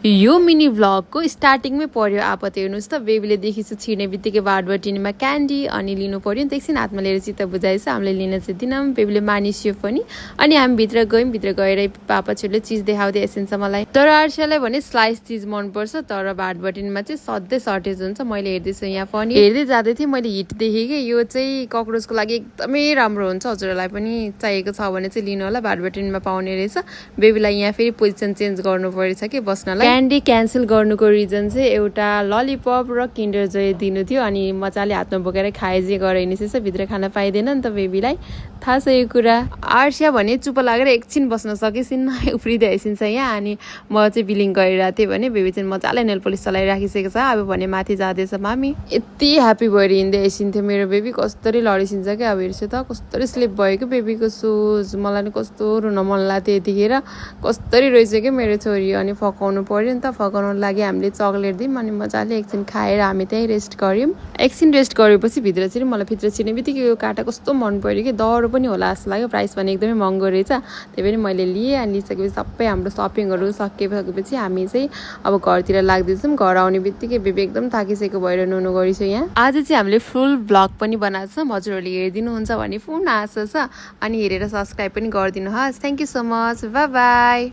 यो मिनी भ्लगको स्टार्टिङमै पर्यो आपत हेर्नुहोस् त बेबीले देखिसु छिर्ने बित्तिकै बाडबटिनीमा क्यान्डी अनि लिनु पर्यो नि त एकछिन हातमा लिएर चित्त बुझाएछ हामीले लिन चाहिँ दिनौँ बेबीले मानिसियो पनि अनि हामी भित्र गयौँ भित्र गएर पापा छोरीले चिज देखाउँदै एसेन्छ मलाई तर आर्सियालाई भने स्लाइस चिज मनपर्छ तर बाडबटिनीमा चाहिँ सधैँ सर्टेज हुन्छ मैले हेर्दैछु यहाँ पनि हेर्दै जाँदै थिएँ मैले हिट देखेँ कि यो चाहिँ कक्रोचको लागि एकदमै राम्रो हुन्छ हजुरहरूलाई पनि चाहिएको छ भने चाहिँ लिनु होला बाडबटिनीमा पाउने रहेछ बेबीलाई यहाँ फेरि पोजिसन चेन्ज गर्नु परेछ कि बस्नलाई क्यान्डी क्यान्सल गर्नुको रिजन चाहिँ एउटा ललिपप र किन्डर जय दिनु थियो अनि मजाले हातमा बोकेर खाए जे गरे निसेछ भित्र खान पाइँदैन नि त बेबीलाई थाहा छ यो कुरा आर्सिया भने चुप लागेर एकछिन बस्न सकेसिन्न उफ्रिँदै आइसिन्छ यहाँ अनि म चाहिँ बिलिङ गरिरहेको थिएँ भने बेबी चाहिँ मजाले नेल पोलिस चलाइराखिसकेको छ अब भने माथि जाँदैछ मामी यति ह्याप्पी भएर हिँड्दै आइसिन्थ्यो मेरो बेबी कस्तरी लडिसिन्छ क्या अब हेर्छु त कस्तरी स्लिप भयो कि बेबीको सुज मलाई नि कस्तो रुन मन लाग्थ्यो यतिखेर कस्तरी रहेछ क्या मेरो छोरी अनि फकाउनु पर्यो नि त फकाउनुको लागि हामीले चक्लेट दियौँ अनि मजाले एकछिन खाएर हामी त्यहीँ रेस्ट गऱ्यौँ एकछिन रेस्ट गरेपछि भित्र चाहिँ मलाई भित्र छिर्ने बित्तिकै यो काँटा कस्तो मन पर्यो कि दरो पनि होला जस्तो लाग्यो प्राइस पनि एकदमै महँगो रहेछ त्यही पनि मैले लिएँ अनि लिइसकेपछि सबै हाम्रो सपिङहरू सकिसकेपछि हामी चाहिँ अब घरतिर लाग्दैछौँ घर आउने बित्तिकै बेबी एकदम थाकिसकेको भएर नुनु गरिछु यहाँ आज चाहिँ हामीले फुल भ्लग पनि बनाएको छौँ हजुरहरूले हेरिदिनुहुन्छ भने पूर्ण आशा छ अनि हेरेर सब्सक्राइब पनि गरिदिनु होस् thank you so much by by